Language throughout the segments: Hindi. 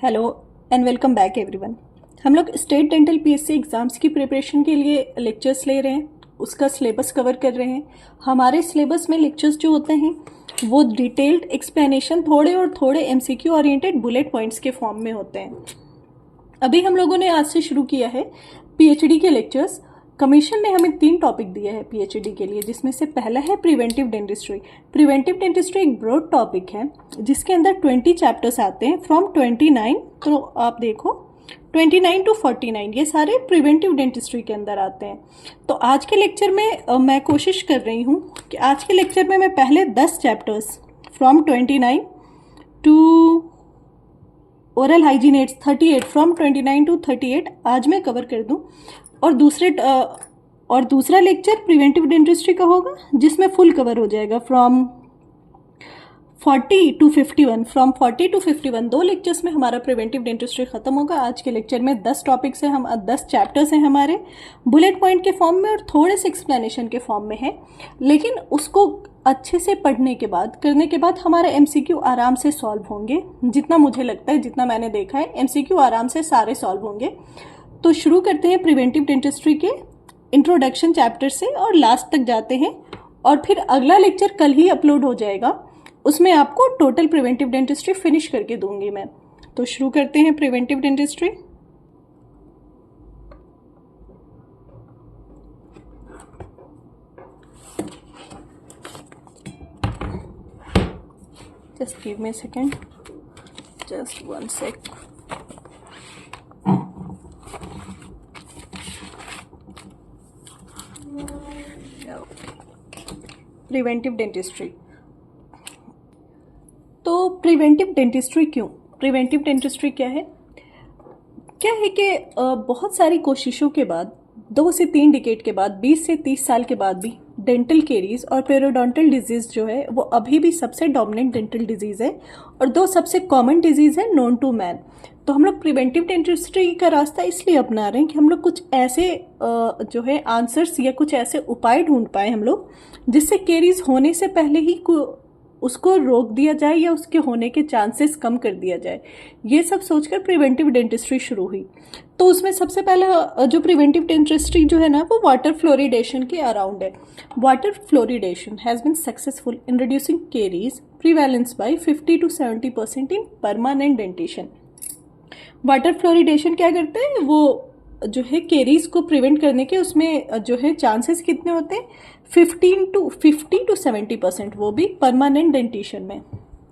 Hello and welcome back everyone. हम लोग स्टेट डेंटल पीएससी एग्ज़ाम्स की प्रिपरेशन के लिए लेक्चर्स ले रहे हैं, उसका सिलेबस कवर कर रहे हैं। हमारे सिलेबस में लेक्चर्स जो होते हैं वो डिटेल्ड एक्सप्लेनेशन थोड़े एमसीक्यू ओरिएंटेड बुलेट पॉइंट्स के फॉर्म में होते हैं। अभी हम लोगों ने आज से शुरू किया है पीएचडी के लेक्चर्स। कमीशन ने हमें 3 टॉपिक दिए हैं पीएचडी के लिए, जिसमें से पहला है प्रिवेंटिव डेंटिस्ट्री। प्रिवेंटिव डेंटिस्ट्री एक ब्रॉड टॉपिक है जिसके अंदर 20 चैप्टर्स आते हैं फ्रॉम 29, तो आप देखो 29 टू 49 ये सारे प्रिवेंटिव डेंटिस्ट्री के अंदर आते हैं। तो आज के लेक्चर में मैं कोशिश कर रही हूँ कि आज के लेक्चर में मैं पहले 10 chapters from 29 to oral hygiene aids 38 from 29 to 38 आज मैं कवर कर दूं, और दूसरा लेक्चर प्रिवेंटिव डेंटिस्ट्री का होगा जिसमें फुल कवर हो जाएगा फ्रॉम 40 टू 51। फ्रॉम 40 टू 51 दो लेक्चर्स में हमारा प्रिवेंटिव डेंटिस्ट्री खत्म होगा। आज के लेक्चर में 10 टॉपिक्स हैं, हम 10 चैप्टर्स हैं हमारे, बुलेट पॉइंट के फॉर्म में और थोड़े से एक्सप्लेनेशन के फॉर्म में है। लेकिन उसको अच्छे से पढ़ने के बाद करने के बाद हमारे एमसीक्यू आराम से सॉल्व होंगे। जितना मुझे लगता है, जितना मैंने देखा है, एमसीक्यू आराम से सारे सॉल्व होंगे। तो शुरू करते हैं प्रिवेंटिव डेंटिस्ट्री के इंट्रोडक्शन चैप्टर से और लास्ट तक जाते हैं, और फिर अगला लेक्चर कल ही अपलोड हो जाएगा, उसमें आपको टोटल प्रिवेंटिव डेंटिस्ट्री फिनिश करके दूंगी मैं। तो शुरू करते हैं preventive dentistry. Just give me a second, just 1 sec। Preventive dentistry. तो प्रिवेंटिव डेंटिस्ट्री क्यों? प्रिवेंटिव डेंटिस्ट्री क्या है कि बहुत सारी कोशिशों के बाद 2 से 3 डिकेड के बाद 20 से 30 साल के बाद भी डेंटल केरीज और पेरोडोंटल डिजीज जो है वो अभी भी सबसे डोमिनेंट डेंटल डिजीज है, और 2 सबसे कॉमन डिजीज है नोन टू मैन। तो हम लोग प्रिवेंटिव डेंटिस्ट्री का रास्ता इसलिए अपना रहे हैं कि हम लोग कुछ ऐसे जो है आंसर्स या कुछ ऐसे उपाय ढूंढ पाए हम लोग जिससे केरीज होने से पहले ही उसको रोक दिया जाए या उसके होने के चांसेस कम कर दिया जाए। ये सब सोचकर प्रिवेंटिव डेंटिस्ट्री शुरू हुई। तो उसमें सबसे पहला जो प्रिवेंटिव डेंटिस्ट्री जो है ना वो वाटर फ्लोरिडेशन के अराउंड है। Water fluoridation has been successful in reducing caries prevalence by 50 to 70% in permanent dentition. Water fluoridation क्या करते हैं, वो जो है केरीज को प्रिवेंट करने के उसमें जो है चांसेस कितने होते हैं, 50 to 70%, वो भी परमानेंट डेंटिशन में।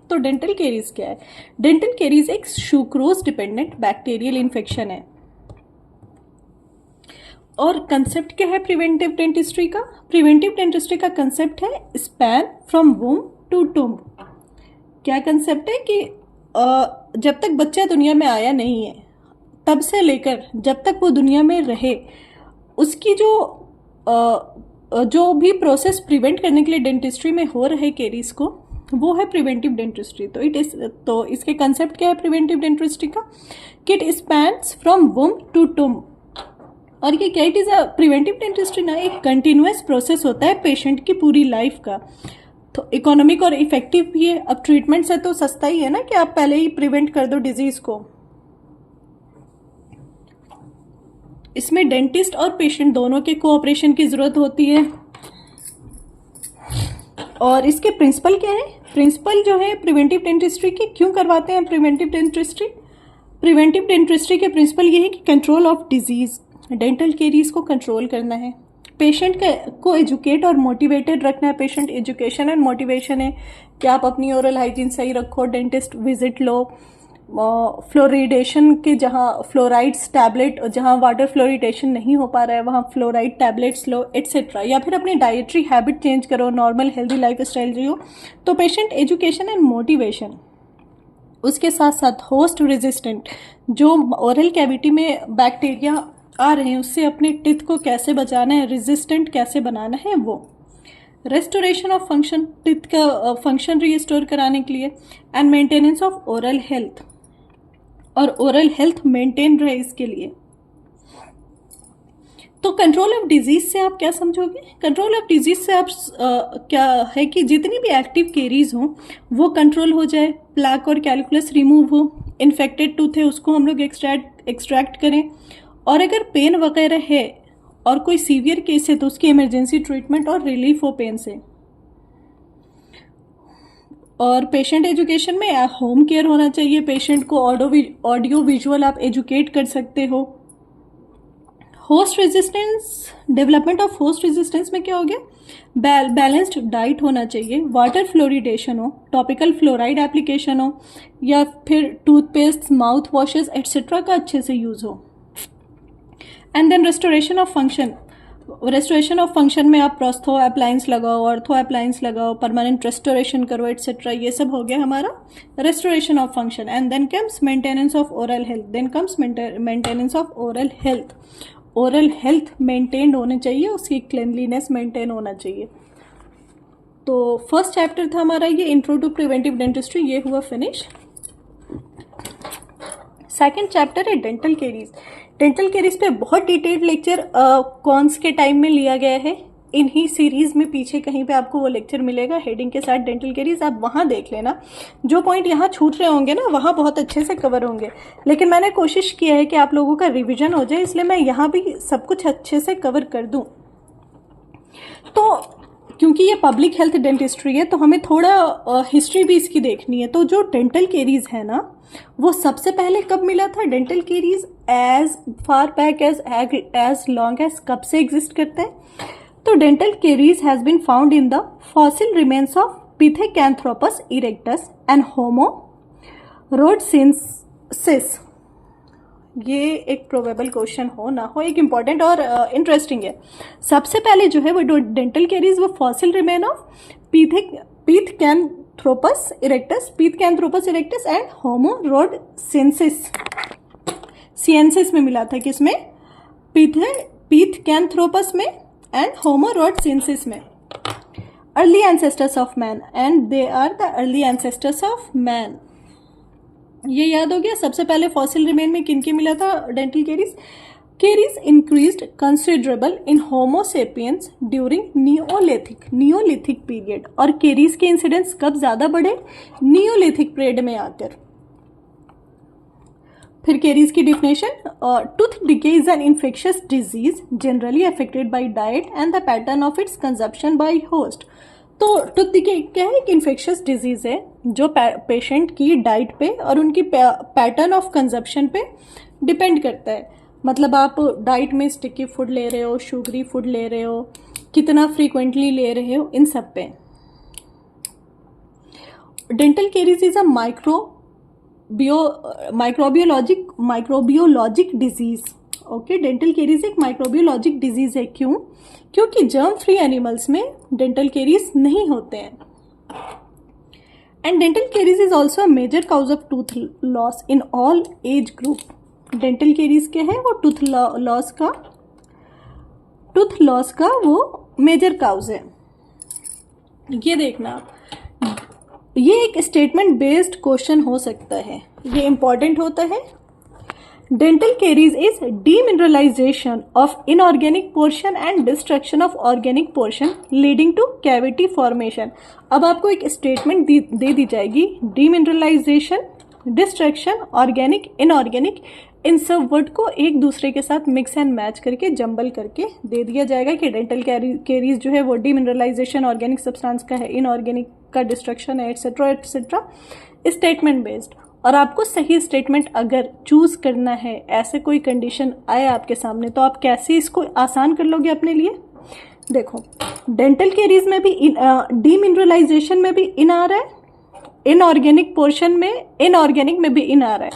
तो डेंटल केरीज क्या है? डेंटल केरीज एक सुक्रोज डिपेंडेंट बैक्टीरियल इन्फेक्शन है। और कंसेप्ट क्या है प्रिवेंटिव डेंटिस्ट्री का? प्रिवेंटिव डेंटिस्ट्री का कंसेप्ट है span from womb to tomb. क्या कंसेप्ट है कि जब तक बच्चा दुनिया में आया नहीं है तब से लेकर जब तक वो दुनिया में रहे उसकी जो भी प्रोसेस प्रिवेंट करने के लिए डेंटिस्ट्री में हो रहे केरीज को, वो है प्रिवेंटिव डेंटिस्ट्री। तो इसके कंसेप्ट क्या है प्रिवेंटिव डेंटिस्ट्री का? कि it spans from womb to tomb. और ये क्या, it is a preventive dentistry ना एक कंटिन्यूअस प्रोसेस होता है पेशेंट की पूरी लाइफ का। तो इकोनॉमिक और इफेक्टिव भी है। अब ट्रीटमेंट से तो सस्ता ही है ना कि आप पहले ही प्रिवेंट कर दो डिजीज को। इसमें डेंटिस्ट और पेशेंट दोनों के कोऑपरेशन की जरूरत होती है। और इसके प्रिंसिपल क्या है? प्रिंसिपल जो है प्रिवेंटिव डेंटिस्ट्री के, क्यों करवाते हैं प्रिवेंटिव डेंटिस्ट्री? प्रिवेंटिव डेंटिस्ट्री के प्रिंसिपल ये है कि control of disease, dental caries को कंट्रोल करना है, पेशेंट को एजुकेट और मोटिवेटेड रखना है। पेशेंट एजुकेशन एंड मोटिवेशन है कि आप अपनी ओरल हाइजीन सही रखो, डेंटिस्ट विजिट लो, फ्लोरिडेशन के जहाँ फ्लोराइड्स टैबलेट, जहाँ वाटर फ्लोरिडेशन नहीं हो पा रहा है वहाँ फ्लोराइड टैबलेट्स लो, एट्सेट्रा। या फिर अपनी डाइटरी हैबिट चेंज करो, नॉर्मल हेल्दी लाइफ स्टाइल जियो। तो पेशेंट एजुकेशन एंड मोटिवेशन, उसके साथ साथ होस्ट रेजिस्टेंट, जो ओरल कैविटी में बैक्टीरिया आ रहे हैं उससे अपने टिथ को कैसे बचाना है, रेजिस्टेंट कैसे बनाना है, वो रेस्टोरेशन ऑफ फंक्शन, टिथ का फंक्शन रिस्टोर कराने के लिए, and maintenance of oral health, और ओरल हेल्थ मेंटेन रहे इसके लिए। तो कंट्रोल ऑफ डिजीज से आप क्या समझोगे? कंट्रोल ऑफ डिजीज से आप क्या है कि जितनी भी एक्टिव केरीज हों वो कंट्रोल हो जाए, प्लाक और कैलकुलस रिमूव हो, इन्फेक्टेड टूथ है उसको हम लोग एक्सट्रैक्ट करें, और अगर पेन वगैरह है और कोई सीवियर केस है तो उसकी इमरजेंसी ट्रीटमेंट और रिलीफ हो पेन से। और पेशेंट एजुकेशन में होम केयर होना चाहिए, पेशेंट को ऑडियो विजुअल आप एजुकेट कर सकते हो। Host resistance, development of host resistance में क्या हो गया? बैलेंस्ड डाइट होना चाहिए, वाटर फ्लोरिडेशन हो, टॉपिकल फ्लोराइड एप्लीकेशन हो, या फिर टूथपेस्ट, माउथ वॉशेस एट्सेट्रा का अच्छे से यूज हो। And then restoration of function, restoration of function में आप प्रोस्थो अप्लायंस लगाओ, ऑर्थो अप्लायंस लगाओ, परमानेंट रेस्टोरेशन करो एट्सेट्रा, ये सब हो गया हमारा restoration of function. And then comes maintenance of oral health, then comes maintenance of oral health. Oral health maintained होने चाहिए, उसकी क्लेनलीनेस मेंटेन होना चाहिए। तो फर्स्ट चैप्टर था हमारा ये इंट्रो टू प्रिवेंटिव डेंटिस्ट्री, ये हुआ फिनिश। सेकंड चैप्टर है डेंटल केरीज। डेंटल केरीज पे बहुत डिटेल्ड लेक्चर कौन्स के टाइम में लिया गया है, इन्हीं सीरीज में पीछे कहीं पे आपको वो लेक्चर मिलेगा हेडिंग के साथ डेंटल केरीज, आप वहाँ देख लेना। जो पॉइंट यहाँ छूट रहे होंगे ना वहाँ बहुत अच्छे से कवर होंगे, लेकिन मैंने कोशिश किया है कि आप लोगों का रिवीजन हो जाए, इसलिए मैं यहाँ भी सब कुछ अच्छे से कवर कर दूँ। तो क्योंकि ये पब्लिक हेल्थ डेंटिस्ट्री है तो हमें थोड़ा हिस्ट्री भी इसकी देखनी है। तो जो डेंटल केरीज है ना वो सबसे पहले कब मिला था? Dental caries as far back as long as कब से एग्जिस्ट करते हैं? तो dental caries has been found in the fossil remains of Pithecanthropus erectus and homo rhodesiensis. ये एक प्रोबेबल क्वेश्चन हो ना हो, एक इम्पॉर्टेंट और इंटरेस्टिंग है। सबसे पहले जो है वो डेंटल केरीज वो fossil remain of Pithecanthropus erectus and homo rhodesiensis, सिएंसिस में मिला था। किसमें? पिथेकैंथ्रोपस में एंड होमो रोडसिंसिस में। Early ancestors of man, and they are the early ancestors of man. ये याद हो गया। सबसे पहले फॉसिल रिमेन में किनके मिला था dental caries? Caries increased considerable in Homo sapiens during Neolithic period. और केरीज के इंसिडेंस कब ज्यादा बढ़े? नियोलिथिक पीरियड में आकर। फिर केरीज की definition, tooth decay is an infectious disease generally affected by diet and the pattern of its consumption by host. तो टूथ डिके क्या है? एक इन्फेक्शियस डिजीज है जो पेशेंट की डाइट पे और उनकी पैटर्न ऑफ कंजप्शन पे डिपेंड करता है। मतलब आप डाइट में स्टिकी फूड ले रहे हो, शुगरी फूड ले रहे हो, कितना फ्रीक्वेंटली ले रहे हो, इन सब पे। Dental caries is a microbiologic disease. Okay, dental caries एक माइक्रोबियोलॉजिक डिजीज है। क्यों? क्योंकि जर्म फ्री एनिमल्स में डेंटल केरीज नहीं होते हैं। And dental caries is also a major cause of tooth loss in all age group. Dental caries क्या है? वो टूथ लॉस का वो मेजर काउज है। ये देखना आप, ये एक स्टेटमेंट बेस्ड क्वेश्चन हो सकता है, ये इंपॉर्टेंट होता है। Dental caries is demineralisation of inorganic portion and destruction of organic portion leading two cavity formation. अब आपको एक स्टेटमेंट दे दी जाएगी, डीमिनरलाइजेशन, डिस्ट्रक्शन, ऑर्गेनिक, इनऑर्गेनिक, इन सब वर्ड को एक दूसरे के साथ मिक्स एंड मैच करके जंबल करके दे दिया जाएगा कि डेंटल केरीज जो है वो डीमिनरलाइजेशन ऑर्गेनिक सब्सटेंस का है, इनऑर्गेनिक का डिस्ट्रक्शन है, एटसेट्रा एटसेट्रा। Statement based. और आपको सही स्टेटमेंट अगर चूज करना है, ऐसे कोई कंडीशन आए आपके सामने, तो आप कैसे इसको आसान कर लोगे अपने लिए? देखो, डेंटल केरीज में भी डीमिनरलाइजेशन में भी इन आ रहा है, इनऑर्गेनिक पोर्शन में, इनऑर्गेनिक में भी इन आ रहा है।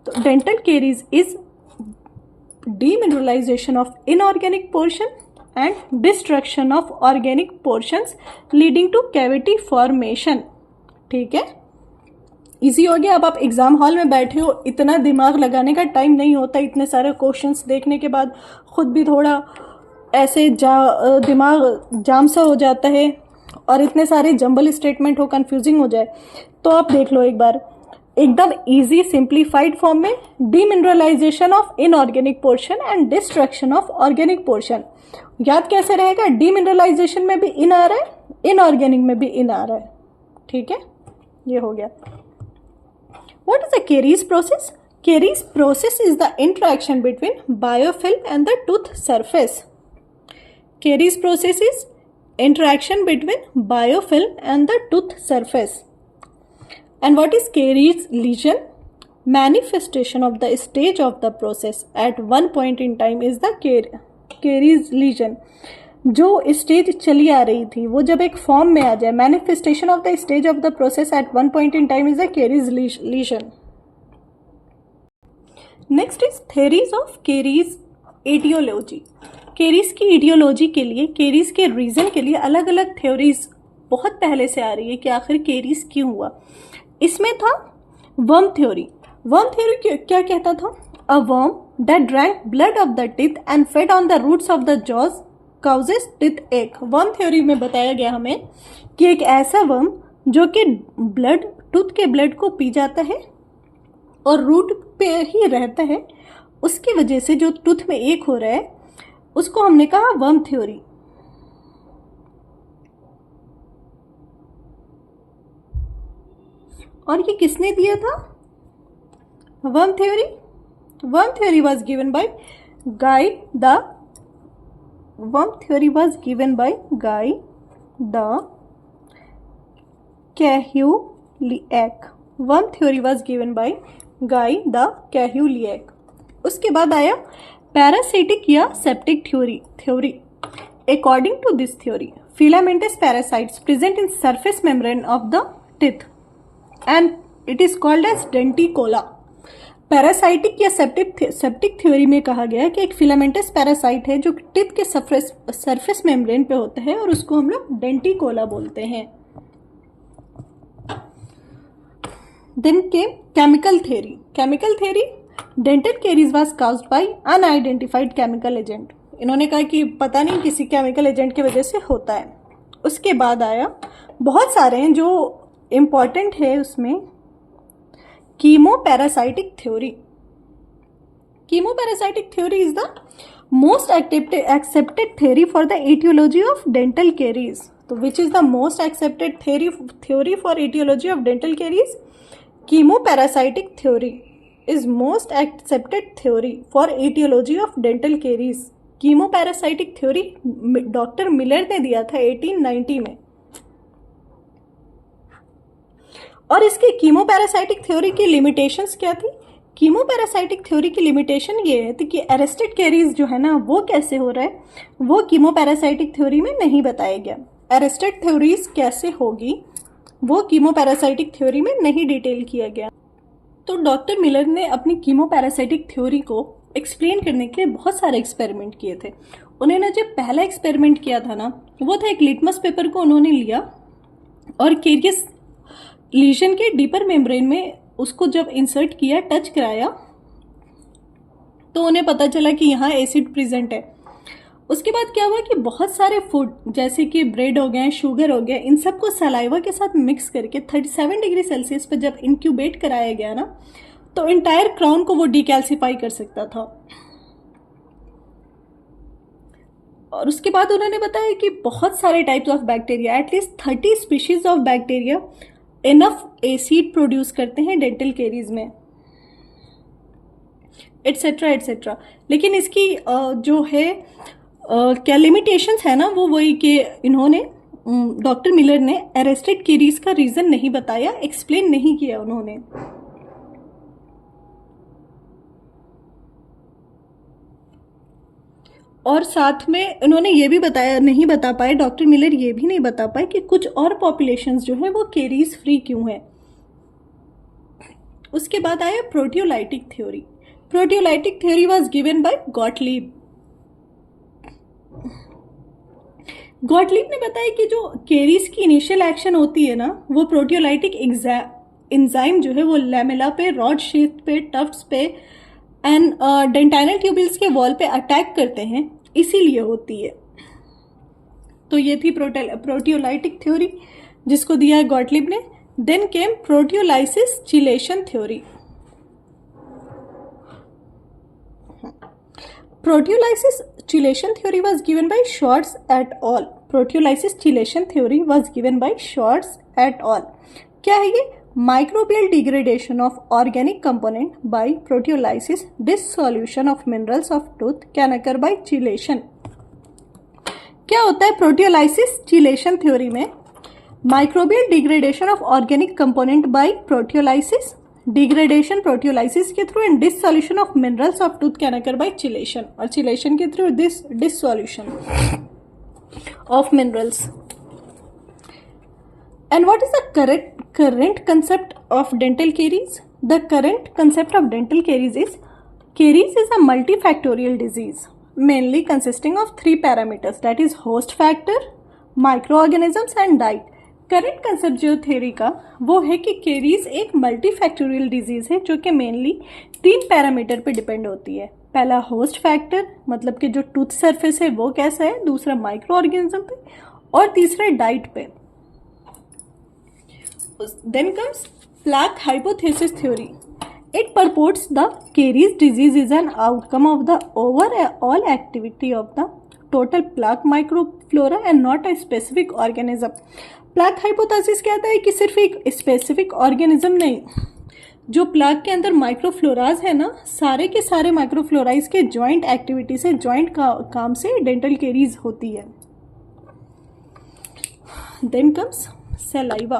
तो dental caries is demineralisation of inorganic portion and destruction of organic portions leading two cavity formation. ठीक है, इजी हो गया। अब आप एग्जाम हॉल में बैठे हो, इतना दिमाग लगाने का टाइम नहीं होता, इतने सारे क्वेश्चंस देखने के बाद खुद भी थोड़ा ऐसे दिमाग जाम सा हो जाता है और इतने सारे जंबल स्टेटमेंट हो, कंफ्यूजिंग हो जाए। तो आप देख लो एक बार, एकदम इजी सिंप्लीफाइड फॉर्म में, demineralisation of inorganic portion and destruction of organic portion. याद कैसे रहेगा? डीमिनरलाइजेशन में भी इन आ रहा है, इनऑर्गेनिक में भी इन आ रहा है। ठीक है, ये हो गया। What is the caries process? Caries process is the interaction between biofilm and the tooth surface. Caries process is interaction between biofilm and the tooth surface. And what is caries lesion? Manifestation of the stage of the process at one point in time is the caries lesion. जो स्टेज चली आ रही थी वो जब एक फॉर्म में आ जाए, manifestation of the stage of the process at one point in time is the caries lesion. Next is theories of caries etiology. Caries की ईडियोलॉजी के लिए, केरीज के रीजन के लिए अलग अलग थ्योरीज बहुत पहले से आ रही है कि आखिर केरीज क्यों हुआ। इसमें था वर्म थ्योरी। वर्म थ्योरी क्या कहता था? A worm that drank blood of the teeth and fed on the roots of the jaws causes teeth ache. Worm theory में बताया गया हमें कि एक ऐसा वर्म जो कि ब्लड, टूथ के ब्लड को पी जाता है और रूट पे ही रहता है, उसकी वजह से जो टूथ में एक हो रहा है उसको हमने कहा वर्म थ्योरी। और ये किसने दिया था worm theory? Worm theory was given by Guy de worm theory was given by Guy de Chauliac. Worm theory was given by Guy de Chauliac. उसके बाद आया पैरासिटिक या septic theory. According to this theory, filamentous parasites present in surface membrane of the teeth and it is called as denticola. Parasitic या सेप्टिक थ्योरी में कहा गया है कि एक फिलामेंटस पैरासाइट है जो टिथ के सरफेस मेम्ब्रेन पे होता है और उसको हम लोग डेंटिकोला बोलते हैं। देन के chemical theory. Chemical theory, dental caries was caused bye unidentified chemical agent. इन्होंने कहा कि पता नहीं किसी केमिकल एजेंट की वजह से होता है। उसके बाद आया, बहुत सारे हैं जो इम्पॉर्टेंट है उसमें, chemoparasitic theory. Chemoparasitic theory is the most accepted theory for the etiology of dental caries. तो which is the most accepted theory for etiology of dental caries? Chemoparasitic theory is most accepted theory for etiology of dental caries. Chemoparasitic theory doctor Miller ने दिया था 1890 में। और इसके कीमोपैरासाइटिक थ्योरी की लिमिटेशंस क्या थी? कीमोपैरासाइटिक थ्योरी की लिमिटेशन ये है कि अरेस्टेड कैरीज जो है ना वो कैसे हो रहा है, वो कीमोपैरासाइटिक थ्योरी में नहीं बताया गया। अरेस्टेड थ्योरीज कैसे होगी वो कीमोपैरासाइटिक थ्योरी में नहीं डिटेल किया गया। तो डॉक्टर मिलर ने अपनी कीमोपैरासाइटिक थ्योरी को एक्सप्लेन करने के लिए बहुत सारे एक्सपेरिमेंट किए थे। उन्होंने जो पहला एक्सपेरिमेंट किया था ना वो था एक लिटमस पेपर को उन्होंने लिया और केरियस लीजन के डीपर मेम्ब्रेन में उसको जब इंसर्ट किया, टच कराया, तो उन्हें पता चला कि यहाँ एसिड प्रेजेंट है। उसके बाद क्या हुआ कि बहुत सारे फूड जैसे कि ब्रेड हो गए, शुगर हो गया, इन सबको सलाइवा के साथ मिक्स करके 37 डिग्री सेल्सियस पर जब इंक्यूबेट कराया गया ना तो इंटायर क्राउन को वो डिकैल्सिफाई कर सकता था। और उसके बाद उन्होंने बताया कि बहुत सारे types of bacteria, at least 30 species of bacteria enough acid produce करते हैं डेंटल केरीज में, एटसेट्रा एटसेट्रा। लेकिन इसकी जो है क्या लिमिटेशंस है ना वो वही कि इन्होंने डॉक्टर मिलर ने अरेस्टेड केरीज का रीजन नहीं बताया, एक्सप्लेन नहीं किया उन्होंने। और साथ में उन्होंने ये भी नहीं बता पाए, डॉक्टर मिलर ये भी नहीं बता पाए कि कुछ और पॉपुलेशंस जो है वो केरीज फ्री क्यों है। उसके बाद आया proteolytic theory. Proteolytic theory was given by Gottlieb. Gottlieb ने बताया कि जो केरीज की इनिशियल एक्शन होती है ना वो प्रोटियोलाइटिक एंजाइम जो है वो लैमेला पे, रॉड शेप पे, टफ्ट्स पे एंड डेंटाइनल ट्यूबिल्स के वॉल पे अटैक करते हैं, इसीलिए होती है। तो ये थी प्रोटियोलाइटिक थ्योरी जिसको दिया है गॉटलीब ने। Then came proteolysis chelation theory. Proteolysis chelation theory was given by Schwartz et al. Proteolysis chelation theory was given by Schwartz et al. क्या है ये? Microbial degradation of organic component by proteolysis, dissolution of minerals of tooth can occur by chelation. क्या होता है प्रोटियोलाइसिस चिलेशन थ्योरी में? Microbial degradation of organic component by proteolysis, degradation proteolysis के through and dissolution of minerals of tooth can occur by chelation, और चिलेशन के through this dissolution of minerals. And what is the current concept of dental caries? The current concept of dental caries is a multifactorial disease mainly consisting of 3 parameters, that is host factor, microorganisms and diet. Current concept जो थ्योरी का वो है कि केरीज एक मल्टीफैक्टोरियल डिजीज है जो कि मेनली 3 पैरामीटर पे डिपेंड होती है. पहला होस्ट फैक्टर, मतलब कि जो टूथ सरफेस है वो कैसा है, दूसरा माइक्रो ऑर्गेनिज्म पे, और तीसरा डाइट पे. Then comes plaque hypothesis theory. It purports the caries disease is an outcome of the overall activity of the total plaque microflora and not a specific organism. Plaque hypothesis कहता है कि सिर्फ एक स्पेसिफिक ऑर्गेनिज्म नहीं, जो प्लाक के अंदर माइक्रोफ्लोराज है ना, सारे के सारे माइक्रोफ्लोराइज के जॉइंट एक्टिविटी से, जॉइंट काम से डेंटल केरीज होती है. Then comes saliva.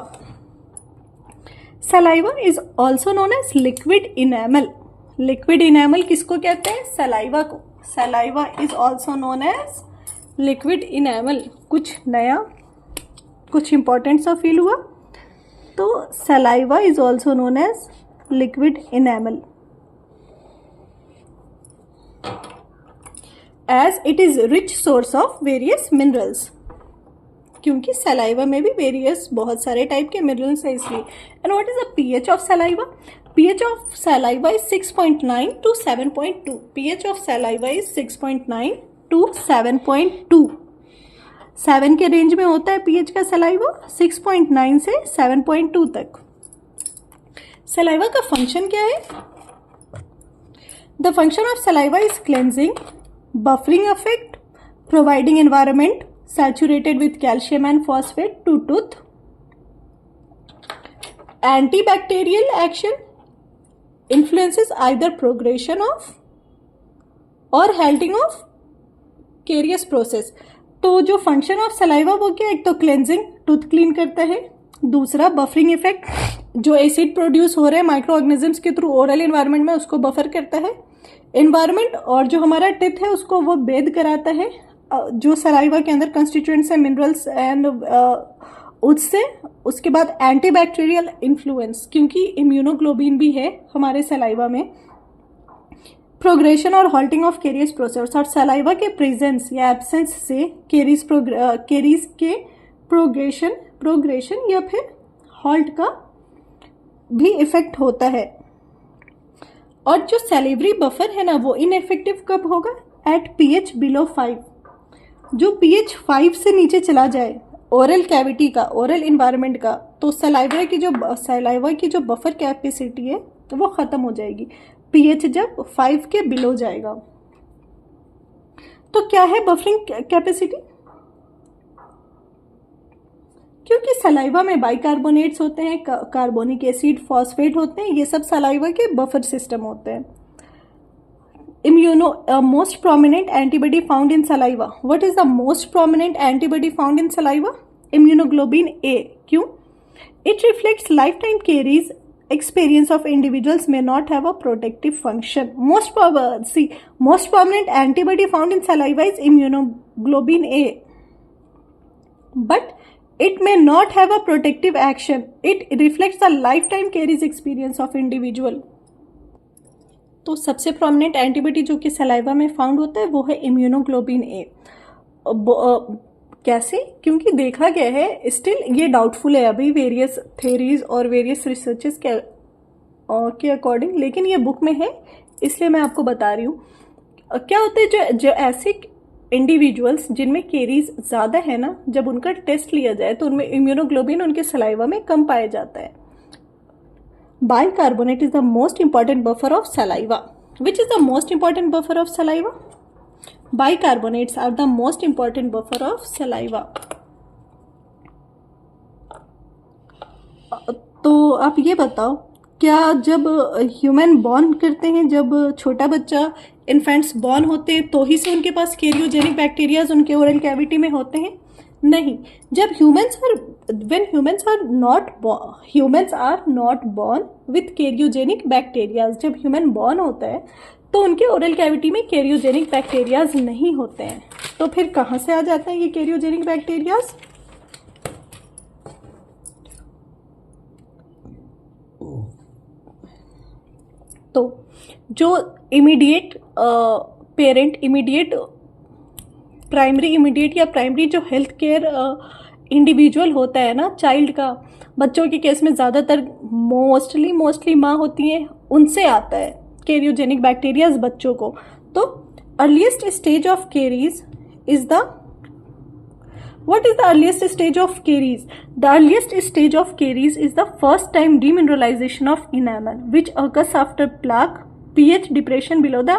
Saliva is also known as liquid enamel. Liquid enamel किसको कहते हैं? सलाइवा को. Saliva is also known as liquid enamel. कुछ नया, कुछ इंपॉर्टेंट सा फील हुआ? तो saliva is also known as liquid enamel as it is rich source of various minerals. क्योंकि सलाइवा में भी वेरियस बहुत सारे टाइप के मिनरल्स है इसलिए. And what is the pH of saliva? PH of saliva is 6.9 to 7.2. PH of saliva is 6.9 to 7.2. 7 के रेंज में होता है पीएच का सलाइवा, 6.9 से 7.2 तक. सलाइवा का फंक्शन क्या है? The function of saliva is cleansing, buffering effect, providing environment saturated with calcium and phosphate to tooth, antibacterial action, influences either progression of or halting of caries process. तो जो फंक्शन ऑफ सलाइवा वो क्या? एक तो क्लेंजिंग, टूथ क्लीन करता है. दूसरा बफरिंग इफेक्ट, जो एसिड प्रोड्यूस हो रहे हैं माइक्रो ऑर्गेनिजम्स के थ्रू ओरल एनवायरनमेंट में उसको बफर करता है. एनवायरनमेंट, और जो हमारा टिथ है उसको वो बेद कराता है जो सलाइवा के अंदर कंस्टिट्यूएंट्स है मिनरल्स एंड उससे. उसके बाद एंटीबैक्टीरियल इन्फ्लुएंस, क्योंकि इम्यूनोग्लोबिन भी है हमारे सलाइवा में. प्रोग्रेशन और हॉल्टिंग ऑफ केरियस प्रोसेस, और सलाइवा के प्रेजेंस या एब्सेंस से केरीज के प्रोग्रेशन या फिर हॉल्ट का भी इफेक्ट होता है. और जो सैलिवरी बफर है ना वो इनएफेक्टिव कब होगा? At pH below 5. जो पीएच 5 से नीचे चला जाए ओरल कैविटी का, ओरल इन्वायरमेंट का, तो सलाइवा की जो बफर कैपेसिटी है तो वो खत्म हो जाएगी पीएच जब 5 के बिलो जाएगा. तो क्या है बफरिंग कैपेसिटी? क्योंकि सलाइवा में बाइकार्बोनेट्स होते हैं, कार्बोनिक एसिड, फॉस्फेट होते हैं, ये सब सलाइवा के बफर सिस्टम होते हैं. Most prominent antibody found in saliva. What is the most prominent antibody found in saliva? Immunoglobulin A. क्यों? It reflects lifetime caries. Experience of individuals may not have a protective function. Most prominent antibody found in saliva is immunoglobulin A. But it may not have a protective action. It reflects the lifetime caries experience of individual. तो सबसे प्रोमिनेंट एंटीबॉडी जो कि सलाइवा में फाउंड होता है वो है इम्यूनोग्लोबिन ए. कैसे? क्योंकि देखा गया है, स्टिल ये डाउटफुल है अभी वेरियस थेरीज और वेरियस रिसर्चेस के अकॉर्डिंग, लेकिन ये बुक में है इसलिए मैं आपको बता रही हूँ. क्या होता है जो ऐसे इंडिविजुअल्स जिनमें केरीज ज़्यादा है ना, जब उनका टेस्ट लिया जाए तो उनमें इम्यूनोग्लोबिन उनके सलाइवा में कम पाया जाता है। Bicarbonate is the most important buffer of saliva. Which is the most important buffer of saliva? Bicarbonates are the most important buffer of saliva. तो आप ये बताओ, क्या जब ह्यूमन बॉर्न करते हैं, जब छोटा बच्चा इन्फेंट्स बॉर्न होते हैं तो ही से उनके पास कैरियोजेनिक बैक्टीरियाज उनके ओरल कैविटी में होते हैं? नहीं। जब humans are not born with cariogenic bacterias, जब ह्यूमन बॉर्न होता है तो उनके ओरल कैविटी में कैरियोजेनिक बैक्टीरियाज नहीं होते हैं। तो फिर कहाँ से आ जाते हैं ये कैरियोजेनिक बैक्टीरियाज? तो जो इमीडिएट प्राइमरी जो हेल्थ केयर इंडिविजुअल होता है ना, चाइल्ड का, बच्चों के केस में ज़्यादातर मोस्टली माँ होती हैं, उनसे आता है कैरियोजेनिक बैक्टीरियाज बच्चों को। तो earliest stage of caries is the What is the earliest stage of caries? The earliest stage of caries is the first time demineralization of enamel, which occurs after plaque pH depression below the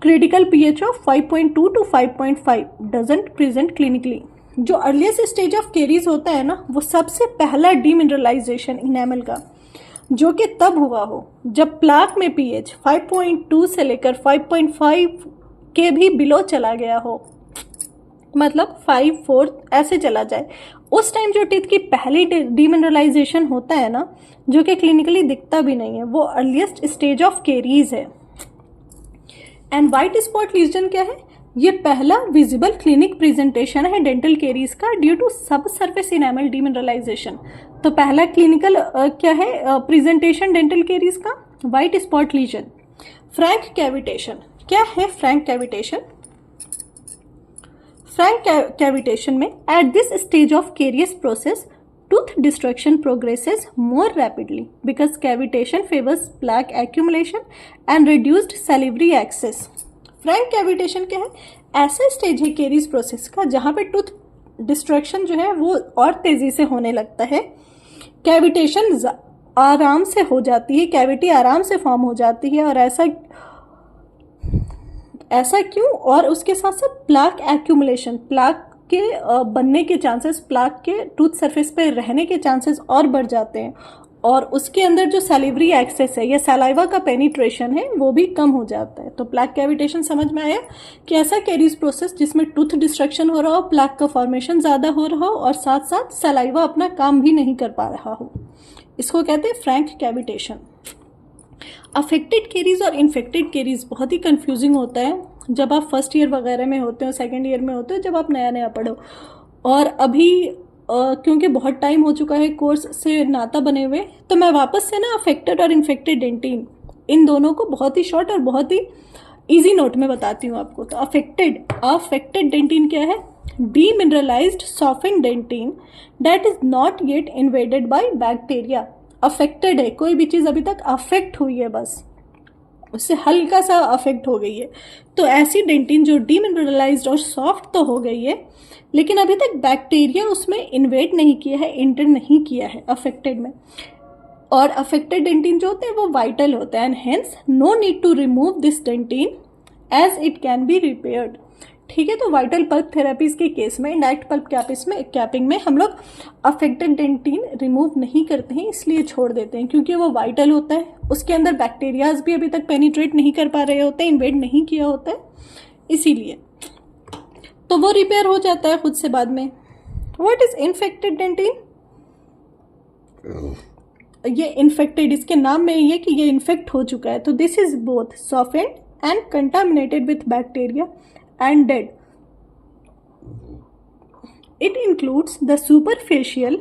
critical pH of 5.2 to 5.5 doesn't present clinically. जो अर्लीस्ट स्टेज ऑफ केरीज होता है ना, वो सबसे पहला डीमिनरलाइजेशन इनेमल का, जो कि तब हुआ हो जब प्लाक में पीएच 5.2 से लेकर 5.5 के भी बिलो चला गया हो, मतलब 5-4 ऐसे चला जाए। उस टाइम जो टीथ की पहली डीमिनरलाइजेशन होता है ना, जो कि क्लिनिकली दिखता भी नहीं है, वो अर्लीस्ट स्टेज ऑफ केरीज है। एंड वाइट स्पॉट लीजन क्या है? ये पहला विजिबल क्लिनिक प्रेजेंटेशन है डेंटल केरीज का due to sub surface enamel demineralisation. तो पहला क्लिनिकल क्या है प्रेजेंटेशन डेंटल केरीज का? White spot lesion. Frank cavitation क्या है? फ्रैंक कैविटेशन, फ्रैंक कैविटेशन में at this stage of carious process tooth destruction progresses more rapidly because cavitation favors plaque accumulation and reduced salivary access. Frank cavitation क्या है? ऐसा स्टेज है केरीज प्रोसेस का जहाँ पे टूथ डिस्ट्रक्शन जो है वो और तेजी से होने लगता है, कैविटेशन आराम से हो जाती है, कैविटी आराम से फॉर्म हो जाती है। और ऐसा क्यों? और उसके साथ साथ प्लाक एक्यूमुलेशन, प्लाक के बनने के चांसेस, प्लाक के टूथ सरफेस पे रहने के चांसेस और बढ़ जाते हैं, और उसके अंदर जो सैलिवरी एक्सेस है या सलाइवा का पेनिट्रेशन है वो भी कम हो जाता है। तो प्लाक कैविटेशन समझ में आया कि ऐसा कैरीज प्रोसेस जिसमें टूथ डिस्ट्रक्शन हो रहा हो, प्लाक का फॉर्मेशन ज़्यादा हो रहा हो और साथ साथ सलाइवा अपना काम भी नहीं कर पा रहा हो, इसको कहते हैं फ्रैंक कैविटेशन। अफेक्टेड केरीज और इन्फेक्टेड केरीज बहुत ही कंफ्यूजिंग होता है जब आप फर्स्ट ईयर वगैरह में होते हो, सेकेंड ईयर में होते हो, जब आप नया नया पढ़ो। और अभी क्योंकि बहुत टाइम हो चुका है कोर्स से नाता बने हुए, तो मैं वापस से ना अफेक्टेड और इन्फेक्टेड डेंटिन इन दोनों को बहुत ही शॉर्ट और बहुत ही इजी नोट में बताती हूँ आपको। तो अफेक्टेड डेंटिन क्या है? Demineralized softened dentin that is not yet invaded by bacteria. Affected है, कोई भी चीज़ अभी तक अफेक्ट हुई है, बस उससे हल्का सा अफेक्ट हो गई है, तो ऐसी डेंटिन जो डीमिनरलाइज्ड और सॉफ्ट तो हो गई है लेकिन अभी तक बैक्टीरिया उसमें इन्वेड नहीं किया है, एंटर नहीं किया है अफेक्टेड में। और अफेक्टेड डेंटिन जो होते हैं वो वाइटल होता है, and hence no need to remove this dentin as it can be repaired. ठीक है, तो वाइटल पल्प थेरेपीज के केस में, डायरेक्ट पल्प कैपिंग में हम लोग अफेक्टेड डेंटिन रिमूव नहीं करते हैं, इसलिए छोड़ देते हैं क्योंकि वो वाइटल होता है, उसके अंदर बैक्टीरियाज भी अभी तक पेनिट्रेट नहीं कर पा रहे होते हैं, इन्वेड नहीं किया होता है, इसीलिए तो वो रिपेयर हो जाता है खुद से बाद में। What is infected dentin? ये इन्फेक्टेड, इसके नाम में ये कि ये इन्फेक्ट हो चुका है, तो this is both softened and contaminated with bacteria and dead. It includes the superficial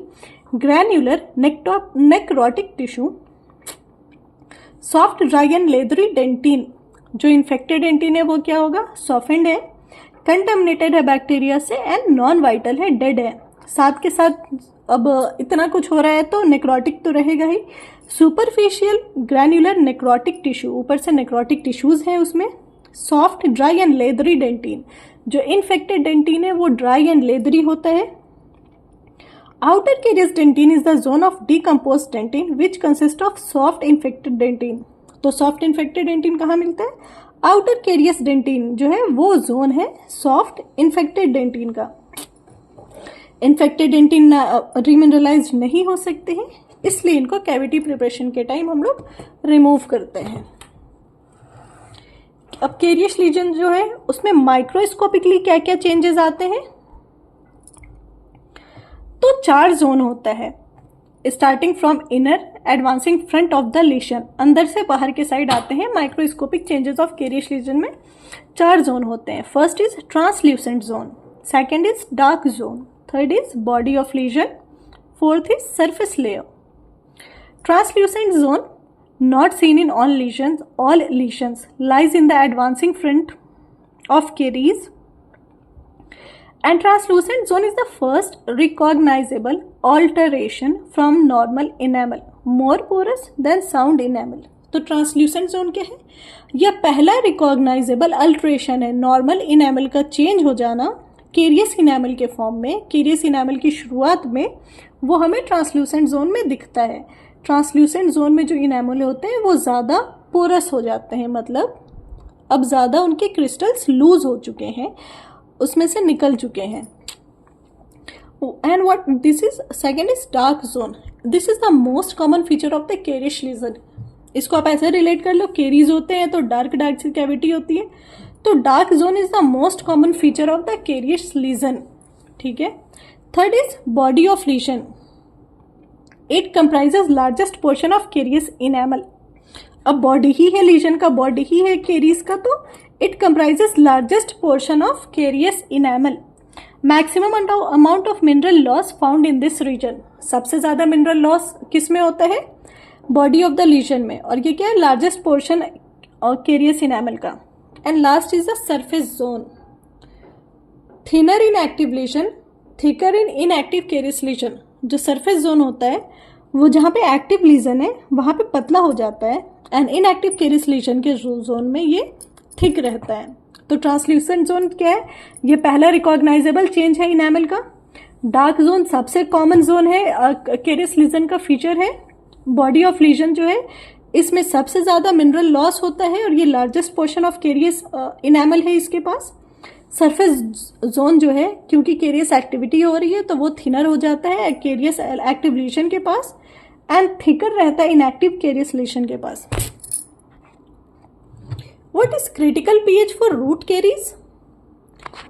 granular necrotic tissue, soft dry and leathery dentin। जो infected dentin है वो क्या होगा? softened है, contaminated है बैक्टीरिया से, and non vital है, dead है। साथ के साथ अब इतना कुछ हो रहा है तो नेक्रोटिक तो रहेगा ही। सुपरफिशियल ग्रैन्युलर नेक्रोटिक टिश्यू, ऊपर से नेक्रोटिक टिश्यूज हैं उसमें, soft, dry and leathery dentin. जो इन्फेक्टेड डेंटिन है वो ड्राई एंड लेदरी होता है। Outer carious dentin is the zone of decompose dentin which consist of soft infected dentin. तो सॉफ्ट इन्फेक्टेड डेंटिन कहाँ मिलता है? आउटर कैरियस डेंटिन जो है वो जोन है सॉफ्ट इन्फेक्टेड डेंटिन का। इन्फेक्टेड डेंटिन रीमिनरलाइज नहीं हो सकते हैं, इसलिए इनको कैविटी प्रिपरेशन के टाइम हम लोग रिमूव करते हैं। अब कैरियस लीजन जो है उसमें माइक्रोस्कोपिकली क्या क्या चेंजेस आते हैं? तो 4 जोन होता है, starting from inner advancing front of the lesion. अंदर से बाहर के साइड आते हैं microscopic changes of carious lesion में। 4 जोन होते हैं। First is translucent zone, second is dark zone, third is body of lesion, fourth is surface layer. Translucent zone not seen in all lesions lies in the advancing front of caries, and translucent zone is the first recognizable alteration from normal enamel, more porous than sound enamel. तो ट्रांसल्यूसेंट जोन क्या है? यह पहला रिकॉग्नाइजेबल अल्ट्रेशन है, नॉर्मल इनेमल का चेंज हो जाना केरियस इनेमल के फॉर्म में। केरियस इनेमल की शुरुआत में वो हमें ट्रांसल्यूसेंट जोन में दिखता है। ट्रांसल्यूसेंट जोन में जो इनेमल होते हैं वो ज़्यादा पोरस हो जाते हैं, मतलब अब ज़्यादा उनके क्रिस्टल्स लूज हो चुके हैं, उसमें से निकल चुके हैं। And what this is second is dark zone. This is the most common feature of the carious lesion. इसको आप ऐसे रिलेट कर लो, केरीज होते हैं तो डार्क डार्क सी कैविटी होती है, तो dark zone is the most common feature of the carious lesion. ठीक है। Third is body of lesion. It comprises largest portion of carious enamel. अब बॉडी ही है लीजन का, बॉडी ही है कैरियस का, तो it comprises largest portion of carious enamel. Maximum amount of mineral loss found in this region. सबसे ज्यादा मिनरल लॉस किस में होता है? बॉडी ऑफ द लीजन में। और ये क्या है? लार्जेस्ट पोर्शन कैरियस इनेमल का। And last is the surface zone. Thinner in active lesion, thicker in inactive carious lesion. जो सरफेस जोन होता है वो जहाँ पे एक्टिव लीजन है वहाँ पे पतला हो जाता है, एंड इनएक्टिव कैरियस लीजन के जोन में ये थिक रहता है। तो ट्रांसल्यूसेंट जोन क्या है? ये पहला रिकॉग्नाइजेबल चेंज है इनेमल का। डार्क जोन सबसे कॉमन जोन है, कैरियस लीजन का फीचर है। बॉडी ऑफ लीजन जो है इसमें सबसे ज्यादा मिनरल लॉस होता है और ये largest portion of carious enamel है इसके पास। सरफेस जोन जो है क्योंकि कैरियस एक्टिविटी हो रही है तो वो थिनर हो जाता है कैरियस एक्टिव लीजन के पास, एंड थिकर रहता है इनएक्टिव कैरियस लीजन के पास। What is critical pH for root caries?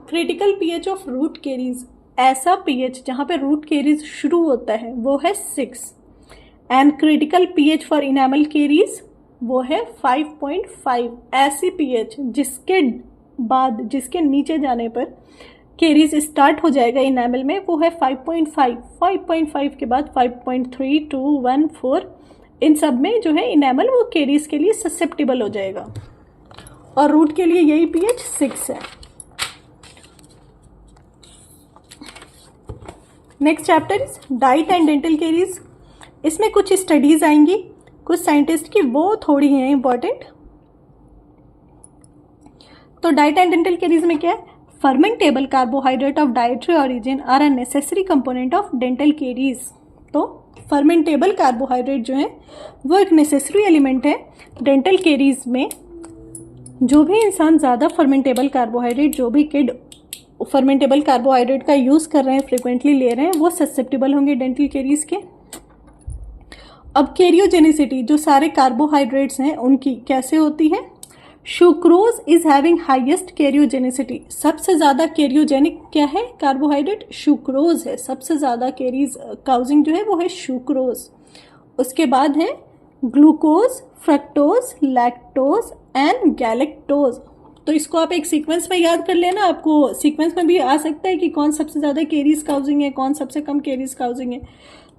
Critical pH of root caries, ऐसा पीएच जहां पे रूट कैरीज शुरू होता है वो है 6, and critical pH for enamel carries वो है 5.5। ऐसी पीएच जिसके बाद, जिसके नीचे जाने पर कैरीज स्टार्ट हो जाएगा इनेमल में, वो है 5.5। 5.5 के बाद 5.3, 2, 1, 4, इन सब में जो है इनेमल वो कैरीज के लिए ससेप्टेबल हो जाएगा, और रूट के लिए यही पीएच 6 है। Next chapter is diet and dental caries. इसमें कुछ स्टडीज आएंगी कुछ साइंटिस्ट की, वो थोड़ी हैं इंपॉर्टेंट। तो डाइट एंड डेंटल कैरीज में क्या है? Fermentable carbohydrate of dietary origin are a necessary component of dental caries. तो फर्मेंटेबल कार्बोहाइड्रेट जो है वो एक नेसेसरी एलिमेंट है डेंटल कैरीज में। जो भी इंसान ज़्यादा फर्मेंटेबल कार्बोहाइड्रेट, जो भी किड फर्मेंटेबल कार्बोहाइड्रेट का यूज़ कर रहे हैं, फ्रिक्वेंटली ले रहे हैं, वो ससेप्टेबल होंगे डेंटल कैरीज के। अब कैरियोजेनिसिटी, जो सारे कार्बोहाइड्रेट्स हैं उनकी कैसे होती है? Sucrose is having highest cariogenicity. सबसे ज़्यादा कैरियोजेनिक क्या है कार्बोहाइड्रेट? सुक्रोज है। सबसे ज़्यादा कैरीज काउजिंग जो है वो है सुक्रोज। उसके बाद है glucose, fructose, lactose and galactose. तो इसको आप एक सीक्वेंस में याद कर लेना, आपको सीक्वेंस में भी आ सकता है कि कौन सबसे ज़्यादा कैरीज काउजिंग है, कौन सबसे कम कैरीज काउजिंग है।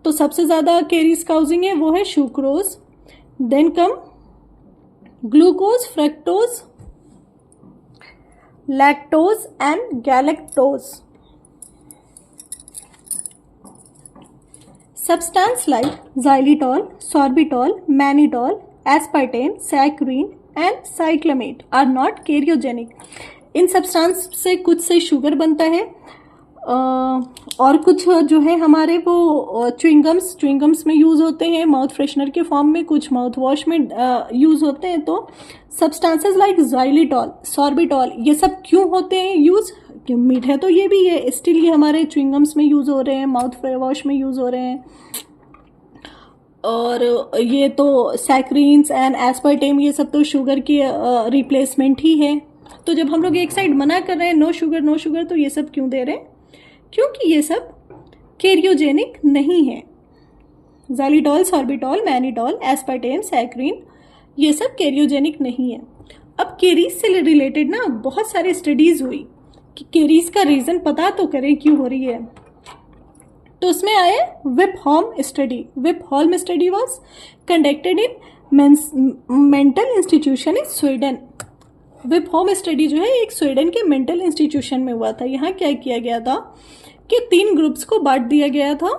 तो सबसे ज़्यादा कैरीज काउजिंग है वो है sucrose, then come glucose, fructose, lactose and galactose. Substance like xylitol, sorbitol, mannitol, aspartame, saccharine, and cyclamate are not cariogenic. इन सब्सटेंस से कुछ से शुगर बनता है और कुछ जो है हमारे वो च्युइंगम्स में यूज़ होते हैं, माउथ फ्रेशनर के फॉर्म में, कुछ माउथ वॉश में यूज़ होते हैं। तो सब्सटेंसेस लाइक xylitol, सॉर्बिटॉल, ये सब क्यों होते हैं यूज़? मीठे तो ये भी है, स्टिल ये हमारे च्युइंगम्स में यूज़ हो रहे हैं, माउथ वॉश में यूज़ हो रहे हैं। और ये तो सैक्रीन्स एंड एस्पार्टेम, ये सब तो शुगर की रिप्लेसमेंट ही है। तो जब हम लोग एक साइड मना कर रहे हैं नो शुगर, तो ये सब क्यों दे रहे हैं? क्योंकि ये सब कैरियोजेनिक नहीं है। xylitol, sorbitol, mannitol, aspartame, saccharin, ये सब कैरियोजेनिक नहीं है। अब केरीज से रिलेटेड ना बहुत सारी स्टडीज हुई कि केरीज का रीज़न पता तो करें क्यों हो रही है। तो उसमें आया Vipeholm study. Vipeholm study was conducted in mental institution in Sweden. Vipeholm study जो है एक स्वीडन के मेंटल इंस्टीट्यूशन में हुआ था। यहाँ क्या किया गया था कि 3 ग्रुप्स को बांट दिया गया था।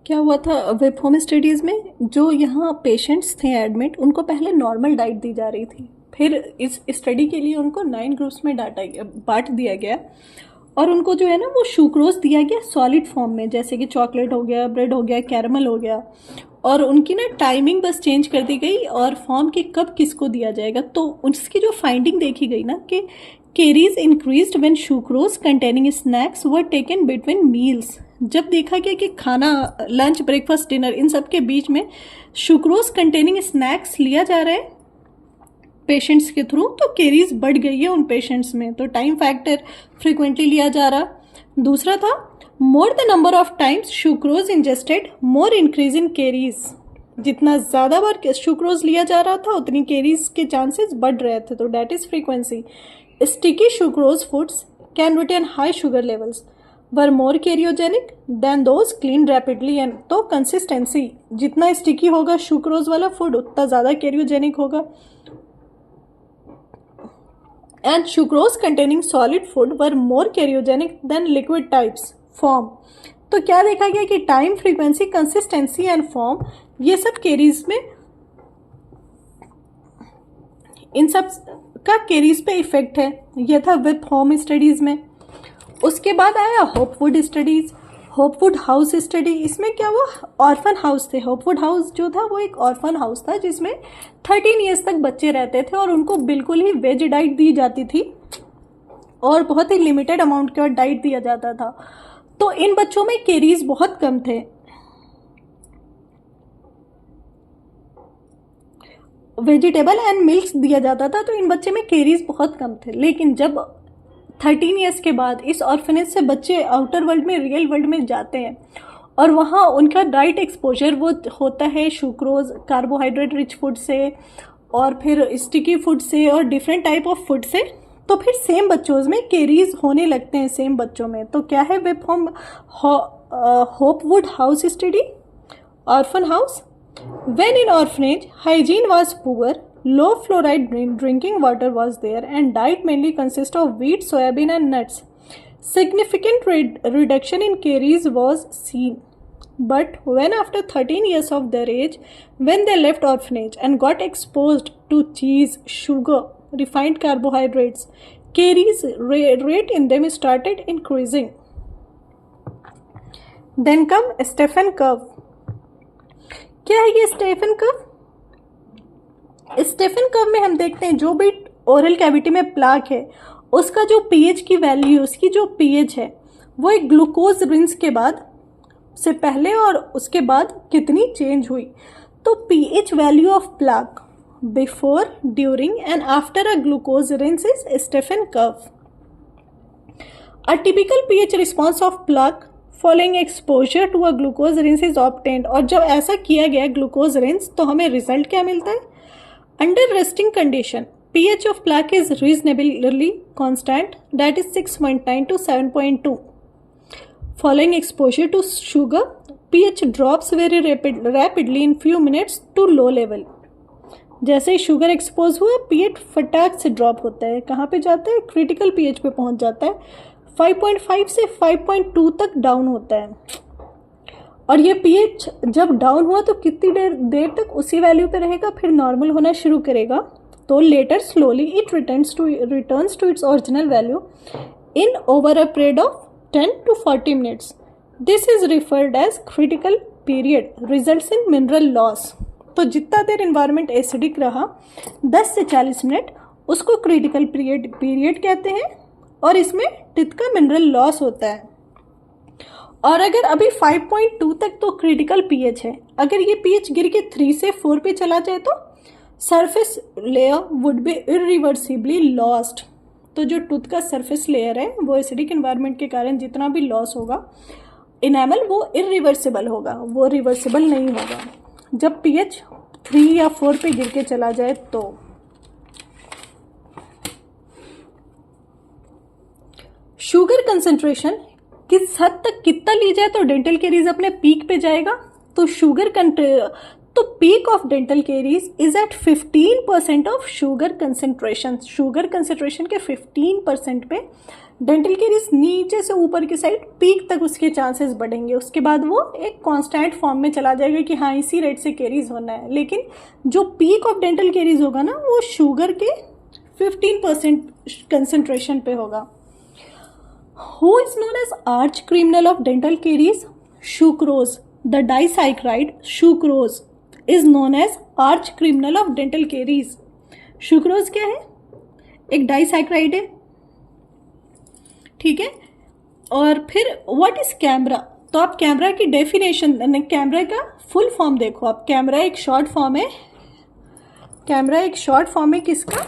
क्या हुआ था विपहॉम स्टडीज़ में? जो यहाँ पेशेंट्स थे एडमिट, उनको पहले नॉर्मल डाइट दी जा रही थी, फिर इस स्टडी के लिए उनको 9 ग्रुप्स में बांट दिया गया और उनको जो है ना वो सुक्रोज दिया गया सॉलिड फॉर्म में, जैसे कि चॉकलेट हो गया, ब्रेड हो गया, कैरमल हो गया, और उनकी ना टाइमिंग बस चेंज कर दी गई और फॉर्म के कब किसको दिया जाएगा। तो उसकी जो फाइंडिंग देखी गई ना कि carries increased when sucrose containing snacks were taken between meals. जब देखा गया कि खाना, लंच, ब्रेकफास्ट, डिनर, इन सब के बीच में सुक्रोज कंटेनिंग स्नैक्स लिया जा रहा है पेशेंट्स के थ्रू, तो कैरीज बढ़ गई है उन पेशेंट्स में। तो टाइम फैक्टर फ्रिक्वेंटली लिया जा रहा। दूसरा था more the number of times sucrose ingested more increase in carries. जितना ज़्यादा बार सुक्रोज लिया जा रहा था उतनी कैरीज के चांसेस बढ़ रहे थे। तो that is frequency. Sticky sucrose foods can retain high sugar levels were more cariogenic than those clean rapidly. And तो कंसिस्टेंसी, जितना स्टिकी होगा सुक्रोज वाला फूड उतना ज़्यादा कैरियोजेनिक होगा। And sucrose containing solid food were more carcinogenic than liquid types form। तो क्या देखा गया कि time, frequency, consistency and form, ये सब कैरीज में, इन सब का कैरीज पे इफेक्ट है। ये था विपहॉम स्टडीज में। उसके बाद आया होपवुड स्टडीज, होपवुड हाउस स्टडी। इसमें क्या हुआ, ऑर्फन हाउस थे। होपवुड हाउस जो था वो एक ऑर्फन हाउस था जिसमें 13 ईयर्स तक बच्चे रहते थे और उनको बिल्कुल ही वेज डाइट दी जाती थी और बहुत ही लिमिटेड अमाउंट का डाइट दिया जाता था। तो इन बच्चों में कैरीज बहुत कम थे। वेजिटेबल एंड मिल्क दिया जाता था, तो इन बच्चे में कैरीज बहुत कम थे। लेकिन जब 13 ईयर्स के बाद इस ऑर्फनेज से बच्चे आउटर वर्ल्ड में, रियल वर्ल्ड में जाते हैं और वहाँ उनका डाइट एक्सपोजर वो होता है सुक्रोज, कार्बोहाइड्रेट रिच फूड से और फिर स्टिकी फूड से और डिफरेंट टाइप ऑफ फूड से, तो फिर सेम बच्चों में कैरीज होने लगते हैं सेम बच्चों में। तो क्या है Vipeholm Hopewood house study, orphan house. When in orphanage, hygiene was poor, low fluoride drinking water was there, and diet mainly consists of wheat, soybean, and nuts. Significant reduction in caries was seen. But when after 13 years of their age, when they left orphanage and got exposed to cheese, sugar, refined carbohydrates, caries rate in them started increasing. Then come Stephen curve. क्या है ये स्टेफन कर्व? स्टेफन कर्व में हम देखते हैं जो भी ओरल कैविटी में प्लाक है उसका जो पीएच की वैल्यू, उसकी जो पीएच है वो एक ग्लूकोज रिंस के बाद से पहले और उसके बाद कितनी चेंज हुई। तो pH value of plaque before, during and after a glucose rinse is Stephan curve. A typical pH response of plaque following exposure to a glucose rinse is obtained. और जब ऐसा किया गया ग्लूकोज रिंस तो हमें रिजल्ट क्या मिलता है? Under resting condition pH of plaque is reasonably constant, that is 6.9 to 7.2. Following exposure to sugar, pH drops very rapidly in few minutes to low level. जैसे ही शुगर एक्सपोज हुआ pH फटाक से ड्रॉप होता है, कहाँ पे जाता है? क्रिटिकल pH पे पहुँच जाता है, 5.5 से 5.2 तक डाउन होता है। और ये pH जब डाउन हुआ तो कितनी देर तक उसी वैल्यू पे रहेगा, फिर नॉर्मल होना शुरू करेगा। तो later slowly it returns to its original value in over a period of 10 to 40 minutes. This is referred as critical period, results in mineral loss. तो जितना देर इन्वायरमेंट एसिडिक रहा 10 से 40 मिनट उसको क्रिटिकल पीरियड कहते हैं और इसमें टिथ का मिनरल लॉस होता है। और अगर अभी 5.2 तक तो क्रिटिकल पीएच है, अगर ये पीएच गिर के 3 से 4 पे चला जाए तो surface layer would be irreversibly lost. तो जो टूथ का सरफेस लेयर है वो एसिडिक एनवायरनमेंट के कारण जितना भी लॉस होगा इनेमल वो इरिवर्सिबल होगा, वो रिवर्सिबल नहीं होगा। जब पीएच 3 या 4 पे गिर के चला जाए तो शुगर कंसंट्रेशन किस हद तक कितना ली जाए तो डेंटल केरीज अपने पीक पे जाएगा। तो peak of dental caries is at 15% of sugar concentration. Sugar concentration के 15% पे डेंटल केरीज नीचे से ऊपर की साइड पीक तक उसके चांसेस बढ़ेंगे। उसके बाद वो एक कांस्टेंट फॉर्म में चला जाएगा कि हाँ इसी रेट से केरीज होना है, लेकिन जो पीक ऑफ डेंटल केरीज होगा ना वो शुगर के 15% कंसंट्रेशन पे होगा। Who is known as arch criminal of dental caries? Sucrose. The disaccharide sucrose is known as arch criminal of dental caries. Sucrose क्या है? एक डाइसैक्राइड है, ठीक है। और फिर व्हाट इज कैमरा? तो आप कैमरा की डेफिनेशन, कैमरा का फुल फॉर्म देखो आप। कैमरा एक शॉर्ट फॉर्म है, कैमरा एक शॉर्ट फॉर्म है किसका?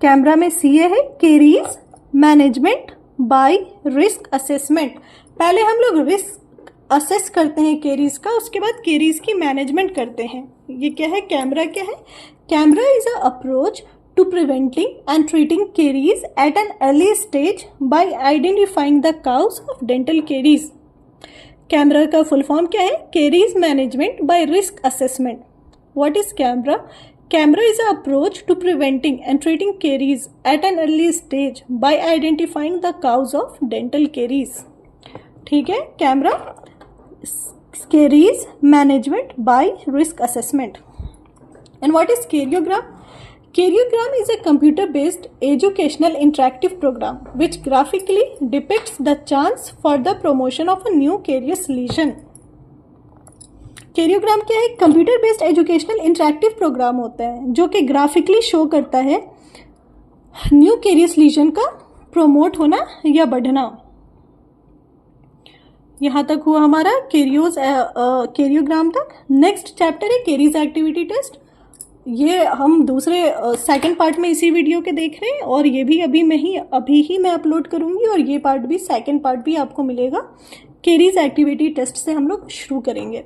कैमरा में सीए है caries management by risk assessment. पहले हम लोग रिस्क असेस करते हैं केरीज का, उसके बाद केरीज की मैनेजमेंट करते हैं। ये क्या है? कैमरा क्या है? Camera is a approach to preventing and treating caries at an early stage by identifying the cause of dental caries. Camera का फुल फॉर्म क्या है? Caries management by risk assessment. What is camera? Camera is an approach to preventing and treating caries at an early stage by identifying the cause of dental caries. ठीक है, camera caries management by risk assessment. And what is Karyogram? Karyogram is a computer-based educational interactive program which graphically depicts the chance for the promotion of a new carious lesion. Cariogram क्या है? Computer based educational interactive program होता है जो कि ग्राफिकली शो करता है न्यू केरियस लीजन का प्रोमोट होना या बढ़ना। यहाँ तक हुआ हमारा कैरियोग्राम तक। नेक्स्ट चैप्टर है केरीज एक्टिविटी टेस्ट। ये हम दूसरे सेकंड पार्ट में इसी वीडियो के देख रहे हैं और ये भी अभी ही मैं अपलोड करूँगी और ये पार्ट भी, सेकंड पार्ट भी आपको मिलेगा। केरीज एक्टिविटी टेस्ट से हम लोग शुरू करेंगे।